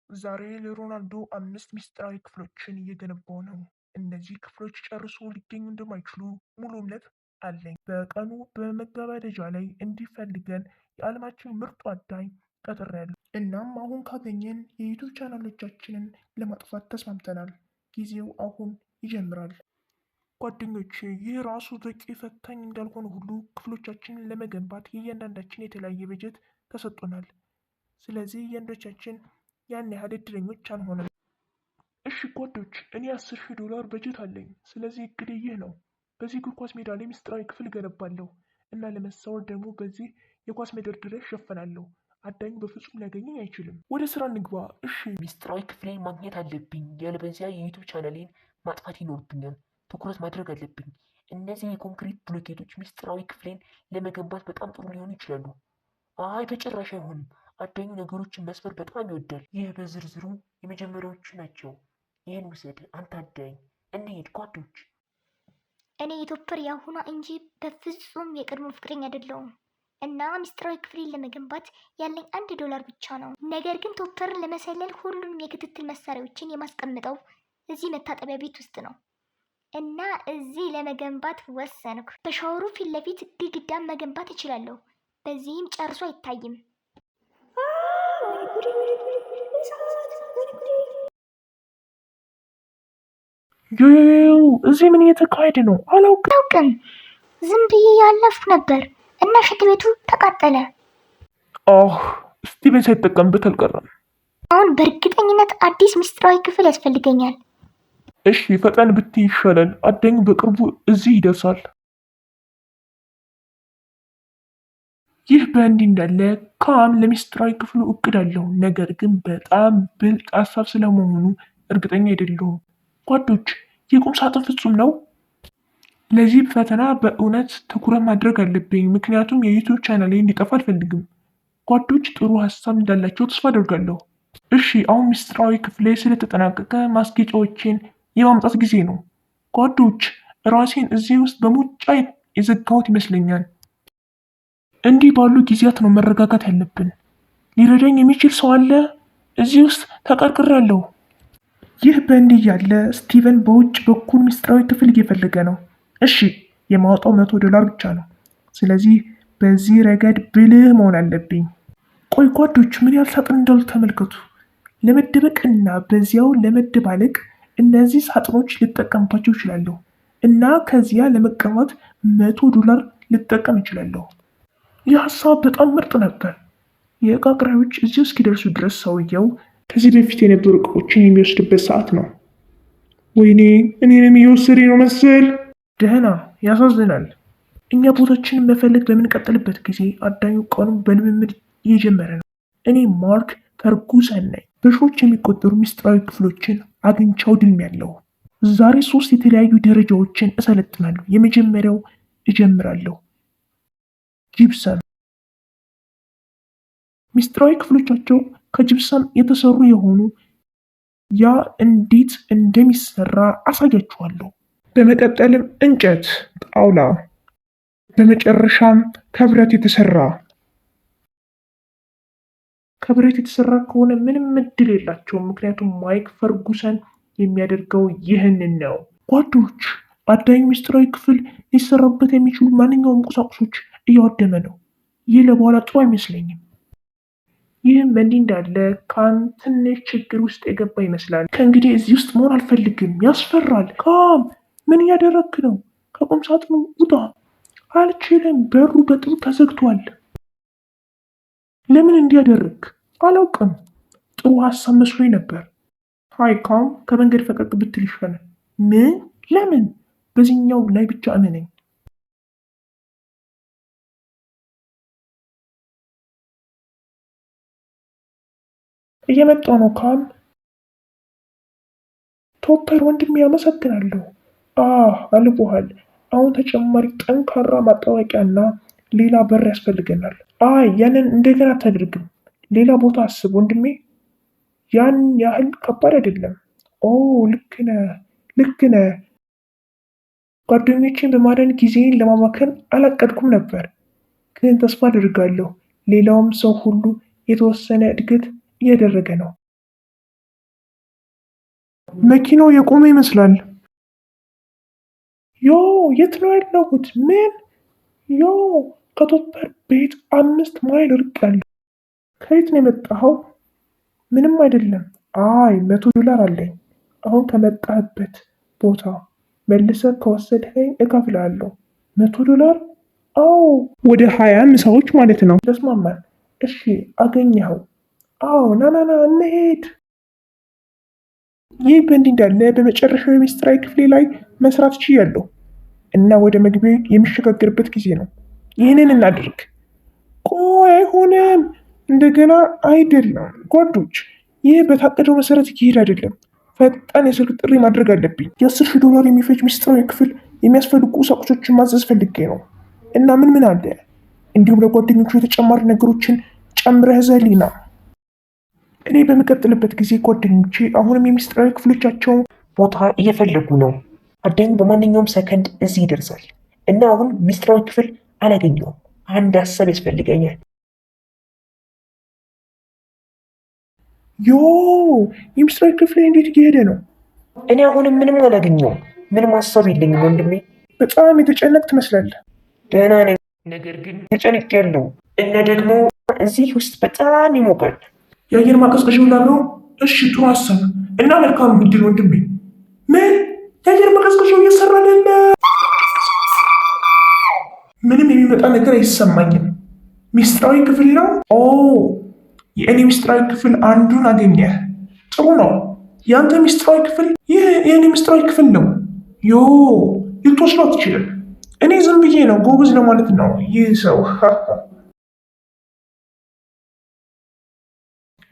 ዛሬ ለሮናልዶ 5 ሚስጥራዊ ክፍሎችን እየገነባው ነው። እነዚህ ክፍሎች ጨርሶ ሊገኙ እንደማይችሉ ሙሉ እምነት አለኝ። በቀኑ በመገባደጃ ላይ እንዲፈልገን የዓለማችን ምርጡ አዳኝ ቀጥሬያለሁ። እናም አሁን ካገኘን የዩቱብ ቻናሎቻችንን ለማጥፋት ተስማምተናል። ጊዜው አሁን ይጀምራል። ጓደኞቼ፣ ይህ ራሱ በቂ ፈታኝ እንዳልሆነ ሁሉ ክፍሎቻችንን ለመገንባት የእያንዳንዳችን የተለያየ በጀት ተሰጥቶናል። ስለዚህ እያንዳንዳችን ያን ያህል እድለኞች አንሆንም። እሺ ጓዶች፣ እኔ $10,000 በጀት አለኝ። ስለዚህ እቅዴ ይህ ነው። በዚህ እግር ኳስ ሜዳ ላይ ምስጢራዊ ክፍል እገነባለሁ እና ለመሰወር ደግሞ በዚህ የኳስ መደርደሪያ እሸፈናለሁ። አዳኙ በፍጹም ሊያገኘኝ አይችልም። ወደ ስራ እንግባ። እሺ። ሚስጥራዊ ክፍሌን ማግኘት አለብኝ። ያለበዚያ የዩቱብ ቻናሌን ማጥፋት ይኖርብኛል። ትኩረት ማድረግ አለብኝ። እነዚህ የኮንክሪት ብሎኬቶች ሚስጥራዊ ክፍሌን ለመገንባት በጣም ጥሩ ሊሆኑ ይችላሉ። አይ በጭራሽ አይሆንም። አዳኙ ነገሮችን መስበር በጣም ይወዳል። ይህ በዝርዝሩ የመጀመሪያዎቹ ናቸው። ይህን ውሰድ አንተ አዳኝ። እንሂድ ጓዶች። እኔ የቶፐር ያሁኗ እንጂ በፍጹም የቀድሞ ፍቅረኛ አይደለሁም እና ሚስጥራዊ ክፍሌን ለመገንባት ያለኝ $1 ብቻ ነው። ነገር ግን ቶፐርን ለመሰለል ሁሉንም የክትትል መሳሪያዎችን የማስቀምጠው እዚህ መታጠቢያ ቤት ውስጥ ነው እና እዚህ ለመገንባት ወሰንኩ። በሻወሩ ፊት ለፊት ግድግዳን መገንባት እችላለሁ። በዚህም ጨርሶ አይታይም። እዚህ ምን እየተካሄደ ነው? አላውቅም። ዝም ብዬ ያለፍኩ ነበር እና ሽንት ቤቱ ተቃጠለ። ስቲቨን ሳይጠቀምበት አልቀረም። አሁን በእርግጠኝነት አዲስ ምስጢራዊ ክፍል ያስፈልገኛል። እሺ ፈጠን ብትይ ይሻላል። አዳኙ በቅርቡ እዚህ ይደርሳል። ይህ በእንዲህ እንዳለ ካም ለሚስጥራዊ ክፍሉ እቅድ አለው። ነገር ግን በጣም ብልጥ ሀሳብ ስለመሆኑ እርግጠኛ አይደለሁም። ጓዶች፣ የቁም ሳጥን ፍጹም ነው? ለዚህ ፈተና በእውነት ትኩረት ማድረግ አለብኝ፣ ምክንያቱም የዩቱብ ቻናሌ እንዲጠፋ አልፈልግም። ጓዶች ጥሩ ሀሳብ እንዳላቸው ተስፋ አደርጋለሁ። እሺ አሁን ሚስጥራዊ ክፍሌ ስለተጠናቀቀ ማስጌጫዎችን የማምጣት ጊዜ ነው። ጓዶች፣ ራሴን እዚህ ውስጥ በሙጫ የዘጋሁት ይመስለኛል። እንዲህ ባሉ ጊዜያት ነው መረጋጋት ያለብን። ሊረዳኝ የሚችል ሰው አለ? እዚህ ውስጥ ተቀርቅሬያለሁ። ይህ በእንዲህ ያለ ስቲቨን በውጭ በኩል ሚስጥራዊ ክፍል እየፈለገ ነው። እሺ የማወጣው $100 ብቻ ነው። ስለዚህ በዚህ ረገድ ብልህ መሆን አለብኝ። ቆይ ጓዶች፣ ምን ያህል ሳጥን እንዳሉ ተመልከቱ። ለመደበቅ እና በዚያው ለመደባለቅ እነዚህ ሳጥኖች ልጠቀምባቸው እችላለሁ እና ከዚያ ለመቀማት $100 ልጠቀም እችላለሁ። ይህ ሀሳብ በጣም ምርጥ ነበር። የእቃ አቅራቢዎች እዚህ እስኪደርሱ ድረስ ሰውየው ከዚህ በፊት የነበሩ እቃዎችን የሚወስድበት ሰዓት ነው። ወይኔ እኔንም እየወሰደ ነው መሰል። ደህና ያሳዝናል። እኛ ቦታችንን መፈለግ በምንቀጥልበት ጊዜ አዳኙ ቀኑን በልምምድ እየጀመረ ነው። እኔ ማርክ ፈርጉሰን ነኝ። በሺዎች የሚቆጠሩ ሚስጥራዊ ክፍሎችን አግኝቼ አውድሜያለሁ። ዛሬ 3 የተለያዩ ደረጃዎችን እሰለጥናለሁ። የመጀመሪያው እጀምራለሁ። ጂፕሰም። ሚስጥራዊ ክፍሎቻቸው ከጂፕሰም የተሰሩ የሆኑ ያ እንዴት እንደሚሰራ አሳያችኋለሁ። በመቀጠልም እንጨት፣ ጣውላ፣ በመጨረሻም ከብረት የተሰራ። ከብረት የተሰራ ከሆነ ምንም እድል የላቸውም፣ ምክንያቱም ማይክ ፈርጉሰን የሚያደርገው ይህንን ነው። ጓዶች፣ አዳኝ ሚስጥራዊ ክፍል ሊሰራበት የሚችሉ ማንኛውም ቁሳቁሶች እያወደመ ነው። ይህ ለበኋላ ጥሩ አይመስለኝም። ይህም በእንዲህ እንዳለ ካም ትንሽ ችግር ውስጥ የገባ ይመስላል። ከእንግዲህ እዚህ ውስጥ መሆን አልፈልግም፣ ያስፈራል። ካም ምን እያደረግክ ነው? ከቁም ሳጥኑ ውጣ። አልችልም፣ በሩ በጥሩ ተዘግቷል። ለምን እንዲያደርግ አላውቅም። ጥሩ ሀሳብ መስሎኝ ነበር። ሃይ ካም፣ ከመንገድ ፈቀቅ ብትል ይሻላል። ምን? ለምን? በዚህኛው ላይ ብቻ እመነኝ። እየመጣሁ ነው ካም። ቶፐር ወንድሜ አመሰግናለሁ። አልቦሃል። አሁን ተጨማሪ ጠንካራ ማጣበቂያ እና ሌላ በር ያስፈልገናል። ያንን እንደገና አታድርግም። ሌላ ቦታ አስብ ወንድሜ። ያን ያህል ከባድ አይደለም። ልክ ነህ። ጓደኞቼን በማዳን ጊዜን ለማባከን አላቀድኩም ነበር፣ ግን ተስፋ አድርጋለሁ ሌላውም ሰው ሁሉ የተወሰነ እድገት እያደረገ ነው። መኪናው የቆመ ይመስላል። ዮ የት ነው ያለሁት? ምን? ዮ ከቶፐር ቤት 5 ማይል ርቄያለሁ። ከየት ነው የመጣኸው? ምንም አይደለም። አይ $100 አለኝ። አሁን ከመጣህበት ቦታ መልሰህ ከወሰድኸኝ እከፍልሃለሁ። $100? አዎ፣ ወደ 20 ምሳዎች ማለት ነው። ተስማማን? እሺ፣ አገኘኸው? አዎ፣ ና እንሄድ። ይህ በእንዲህ እንዳለ በመጨረሻው የሚስጥራዊ ክፍሌ ላይ መስራት ችያለሁ እና ወደ መግቢያ የሚሸጋገርበት ጊዜ ነው። ይህንን እናድርግ። ቆይ አይሆንም። እንደገና አይደለም ጓዶች፣ ይህ በታቀደው መሰረት እየሄድ አይደለም። ፈጣን የስልክ ጥሪ ማድረግ አለብኝ። $10,000 የሚፈጅ ሚስጥራዊ ክፍል የሚያስፈልጉ ቁሳቁሶችን ማዘዝ ፈልጌ ነው እና ምን አለ፣ እንዲሁም ለጓደኞቹ የተጨማሪ ነገሮችን ጨምረህ ዘሊና። እኔ በምቀጥልበት ጊዜ ጓደኞቼ አሁንም የሚስጥራዊ ክፍሎቻቸውን ቦታ እየፈለጉ ነው። አዳኙ በማንኛውም ሰከንድ እዚህ ይደርሳል እና አሁን ሚስጥራዊ ክፍል አላገኘውም። አንድ ሀሳብ ያስፈልገኛል። ዮ የሚስጥራዊ ክፍል እንዴት እየሄደ ነው? እኔ አሁንም ምንም አላገኘውም። ምንም ሀሳብ የለኝም ወንድሜ። በጣም የተጨነቅ ትመስላለህ። ደህና ነኝ፣ ነገር ግን ተጨንቄያለሁ እና ደግሞ እዚህ ውስጥ በጣም ይሞቃል። የአየር ማቀዝቀዣው ላብረው። እሺ፣ ጥሩ ሀሳብ እና መልካም እድል ወንድሜ። ምን? የአየር ማቀዝቀዣው እየሰራ አይደለ? ምንም የሚመጣ ነገር አይሰማኝም። ሚስጥራዊ ክፍል ነው። ኦ፣ የእኔ ሚስጥራዊ ክፍል አንዱን አገኘህ። ጥሩ ነው። የአንተ ሚስጥራዊ ክፍል ይህ የእኔ ሚስጥራዊ ክፍል ነው። ዮ ልትወስደው አትችልም። እኔ ዝም ብዬ ነው ጎበዝ ለማለት ነው። ይህ ሰው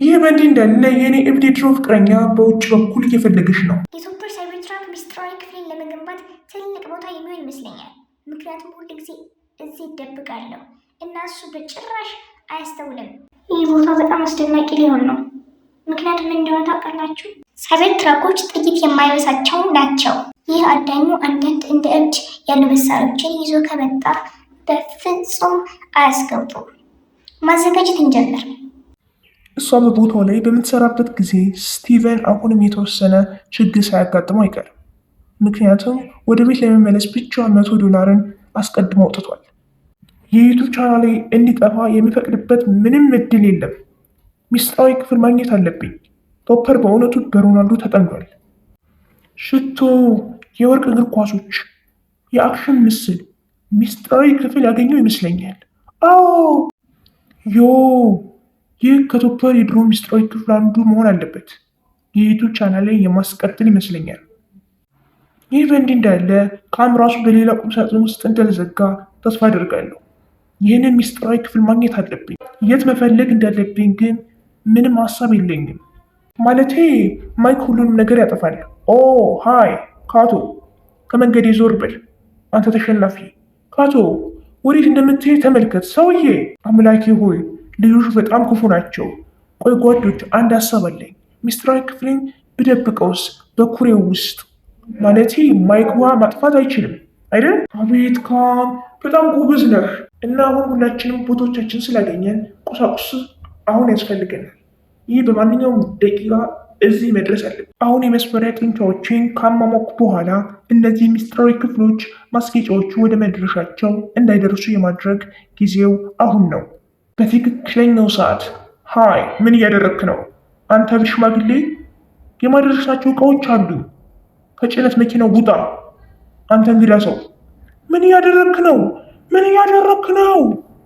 ይህ በእንዲህ እንዳለ የእኔ እብድ የድሮ ፍቅረኛ በውጭ በኩል እየፈለገች ነው። የሱፐር ሳይበር ትራክ ሚስጥራዊ ክፍልን ለመገንባት ትልቅ ቦታ የሚሆን ይመስለኛል። ምክንያቱም ሁል ጊዜ እዚህ ይደብቃለሁ እና እሱ በጭራሽ አያስተውልም። ይህ ቦታ በጣም አስደናቂ ሊሆን ነው። ምክንያቱም ምን እንደሆነ ታውቃላችሁ? ሳይበር ትራኮች ጥይት የማይበሳቸው ናቸው። ይህ አዳኙ አንዳንድ እንደ እብድ ያሉ መሳሪያዎችን ይዞ ከመጣ በፍጹም አያስገቡም። ማዘጋጀት እንጀምር። እሷ በቦታው ላይ በምትሰራበት ጊዜ ስቲቨን አሁንም የተወሰነ ችግር ሳያጋጥመው አይቀርም። ምክንያቱም ወደ ቤት ለመመለስ ብቻ $100 አስቀድሞ አውጥቷል። የዩቱብ ቻናሌ እንዲጠፋ የሚፈቅድበት ምንም እድል የለም። ሚስጥራዊ ክፍል ማግኘት አለብኝ። ቶፐር በእውነቱ በሮናልዶ ተጠምዷል። ሽቶ፣ የወርቅ እግር ኳሶች፣ የአክሽን ምስል፣ ሚስጥራዊ ክፍል ያገኘው ይመስለኛል። አዎ ዮ ይህ ከቶፐር የድሮ ሚስጥራዊ ክፍል አንዱ መሆን አለበት። የዩቱብ ቻናል ላይ የማስቀጥል ይመስለኛል። ይህ በእንዲህ እንዳለ ካም ራሱ በሌላ ቁምሳጥን ውስጥ እንደተዘጋ ተስፋ አደርጋለሁ። ይህንን ሚስጥራዊ ክፍል ማግኘት አለብኝ። የት መፈለግ እንዳለብኝ ግን ምንም ሀሳብ የለኝም። ማለቴ ማይክ ሁሉንም ነገር ያጠፋል። ኦ ሃይ ካቶ፣ ከመንገዴ ዞር በል አንተ ተሸናፊ። ካቶ ወዴት እንደምትሄድ ተመልከት ሰውዬ። አምላኬ ሆይ ልጆቹ በጣም ክፉ ናቸው። ቆይ ጓዶች፣ አንድ ሀሳብ አለኝ። ሚስጥራዊ ክፍሌን ብደብቀውስ በኩሬው ውስጥ? ማለቴ ማይክ ውሃ ማጥፋት አይችልም አይደል? አቤት ካም፣ በጣም ጎበዝ ነህ። እና አሁን ሁላችንም ቦታዎቻችን ስላገኘን ቁሳቁስ አሁን ያስፈልገናል። ይህ በማንኛውም ደቂቃ እዚህ መድረስ አለብን። አሁን የመስመሪያ ጡንቻዎችን ካሟሟኩ በኋላ እነዚህ ሚስጥራዊ ክፍሎች ማስጌጫዎቹ ወደ መድረሻቸው እንዳይደርሱ የማድረግ ጊዜው አሁን ነው። በትክክለኛው ሰዓት። ሃይ፣ ምን እያደረግክ ነው አንተ ብር ሽማግሌ? የማድረሳቸው እቃዎች አሉ። ከጭነት መኪናው ውጣ አንተ እንግዳ ሰው። ምን እያደረግክ ነው? ምን እያደረግክ ነው?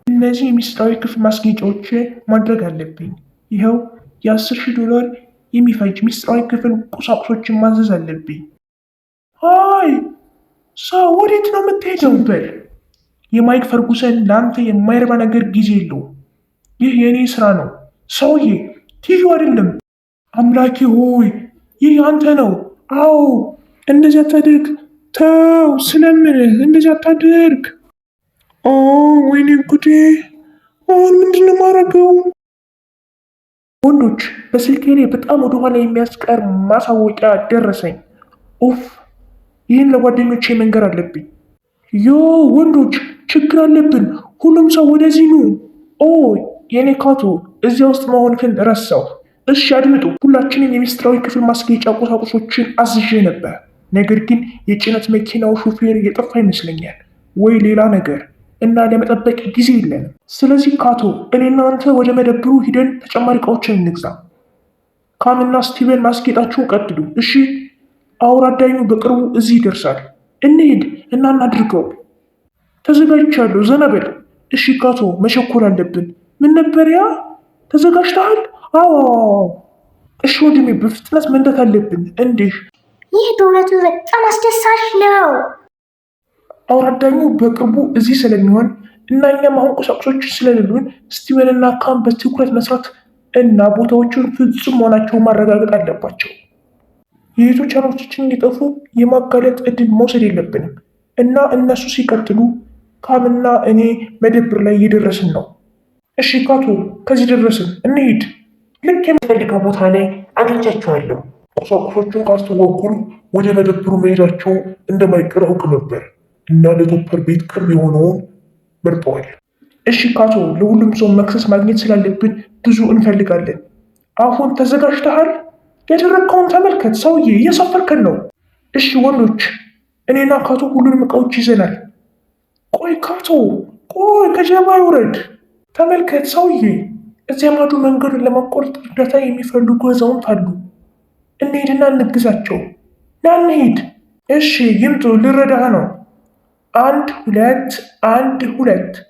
እነዚህ የሚስጥራዊ ክፍል ማስጌጫዎች ማድረግ አለብኝ። ይኸው $10,000 የሚፈጅ ሚስጥራዊ ክፍል ቁሳቁሶችን ማዘዝ አለብኝ። ሃይ ሰው፣ ወዴት ነው የምትሄደው? በል የማይክ ፈርጉሰን ለአንተ የማይረባ ነገር ጊዜ የለውም። ይህ የእኔ ስራ ነው ሰውዬ፣ ቲቪ አይደለም። አምላኬ ሆይ ይህ አንተ ነው። አዎ፣ እንደዚህ አታድርግ። ተው ስለምንህ፣ እንደዚህ አታድርግ። ኦ ወይኔ ጉዴ! አሁን ምንድን ነው የማደርገው? ወንዶች፣ በስልኬ ላይ በጣም ወደኋላ የሚያስቀር ማሳወቂያ ደረሰኝ። ኡፍ! ይህን ለጓደኞቼ መንገር አለብኝ። ዮ ወንዶች፣ ችግር አለብን። ሁሉም ሰው ወደዚህ ኑ። ኦ የኔ ካቶ፣ እዚያ ውስጥ መሆንክን ረሳው። እሺ አድምጡ። ሁላችንም የሚስጥራዊ ክፍል ማስጌጫ ቁሳቁሶችን አዝዤ ነበር። ነገር ግን የጭነት መኪናው ሹፌር የጠፋ ይመስለኛል ወይ ሌላ ነገር እና ለመጠበቅ ጊዜ የለንም። ስለዚህ ካቶ እኔና አንተ ወደ መደብሩ ሂደን ተጨማሪ እቃዎችን እንግዛ። ካምና ስቲቨን ማስጌጣችሁን ቀጥሉ። እሺ አውራዳኙ በቅርቡ እዚህ ይደርሳል። እንሂድ እና እናድርገው። ተዘጋጅቻለሁ፣ ዘና በል። እሺ ካቶ መቸኮል አለብን። ምን ነበር ያ? ተዘጋጅተሃል? አዎ። እሺ ወንድሜ በፍጥነት መንዳት አለብን። እንዲህ ይህ በእውነቱ በጣም አስደሳች ነው። አውራዳኙ በቅርቡ እዚህ ስለሚሆን እና እኛም አሁን ቁሳቁሶችን ስለሌሉን ስቲቨንና ካም በትኩረት መስራት እና ቦታዎቹን ፍጹም መሆናቸውን ማረጋገጥ አለባቸው። የዩቱብ ቻናሎቻችን እንዲጠፉ የማጋለጥ እድል መውሰድ የለብንም እና እነሱ ሲቀጥሉ ካምና እኔ መደብር ላይ እየደረስን ነው። እሺ ካቶ ከዚህ ደረስን፣ እንሂድ። ልክ የምፈልገው ቦታ ላይ አግኝቻቸዋለሁ። ቁሳቁሶቹን ካስተዋወቁን ወደ መደብሩ መሄዳቸው እንደማይቀር አውቅ ነበር እና ለቶፐር ቤት ቅርብ የሆነውን መርጠዋል። እሺ ካቶ ለሁሉም ሰው መክሰስ ማግኘት ስላለብን ብዙ እንፈልጋለን። አሁን ተዘጋጅተሃል? ያደረግከውን ተመልከት ሰውዬ፣ እየሰፈርከን ነው። እሺ ወንዶች፣ እኔና ካቶ ሁሉንም እቃዎች ይዘናል። ቆይ ካቶ ቆይ፣ ከጀርባ ይውረድ። ተመልከት ሰውዬ፣ እዚያ ማዶ መንገዱን ለማቋረጥ እርዳታ የሚፈልጉ አዛውንት አሉ። እንሄድና እንግዛቸው። ና እንሂድ። እሺ ይምጡ፣ ልረዳህ ነው። 1 2 1 2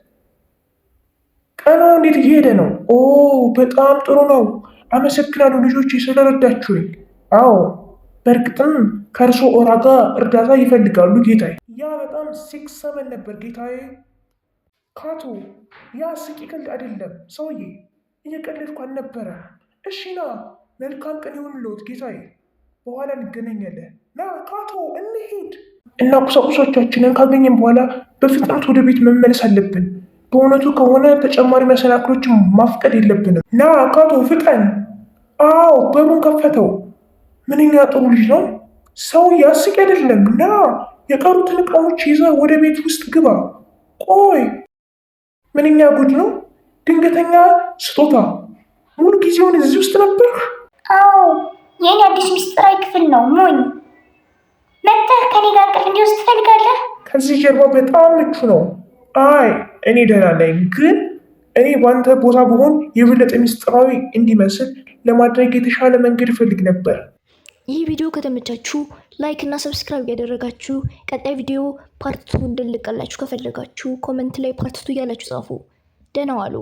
ቀኑ እንዴት እየሄደ ነው? ኦ በጣም ጥሩ ነው። አመሰግናለሁ ልጆች ስለረዳችሁኝ። አዎ በእርግጥም ከእርሶ ኦራ ጋር እርዳታ ይፈልጋሉ ጌታዬ። ያ በጣም 6-7 ነበር ጌታዬ። ካቶ ያ ስቂ ቀልድ አይደለም ሰውዬ፣ እየቀለድኩ አልነበረ። እሺ ና፣ መልካም ቀን ይሁንልዎት ጌታዬ። በኋላ እንገናኛለን። ና ካቶ እንሂድ። እና ቁሳቁሶቻችንን ካገኘን በኋላ በፍጥነት ወደ ቤት መመለስ አለብን። በእውነቱ ከሆነ ተጨማሪ መሰናክሎችን ማፍቀድ የለብንም። ና ካቶ ፍጠን። አዎ በሩን ከፈተው። ምንኛ ጥሩ ልጅ ነው። ሰው ያስቅ አይደለም። ና የቀሩትን እቃዎች ይዘህ ወደ ቤት ውስጥ ግባ። ቆይ ምንኛ ጉድ ነው! ድንገተኛ ስጦታ። ሙሉ ጊዜውን እዚህ ውስጥ ነበር? አዎ የኔ አዲስ ምስጢራዊ ክፍል ነው። ሞኝ መጥተህ ከኔ ጋር እንቅልፍ እንዲወስድ ትፈልጋለህ? ከዚህ ጀርባ በጣም ምቹ ነው። አይ እኔ ደህና ነኝ፣ ግን እኔ በአንተ ቦታ ብሆን የበለጠ ምስጢራዊ እንዲመስል ለማድረግ የተሻለ መንገድ እፈልግ ነበር። ይህ ቪዲዮ ከተመቻችሁ ላይክ እና ሰብስክራይብ ያደረጋችሁ ቀጣይ ቪዲዮ ፓርት 2 እንድንለቅላችሁ ከፈለጋችሁ ኮመንት ላይ ፓርት 2 እያላችሁ ጻፉ። ደህና ዋሉ።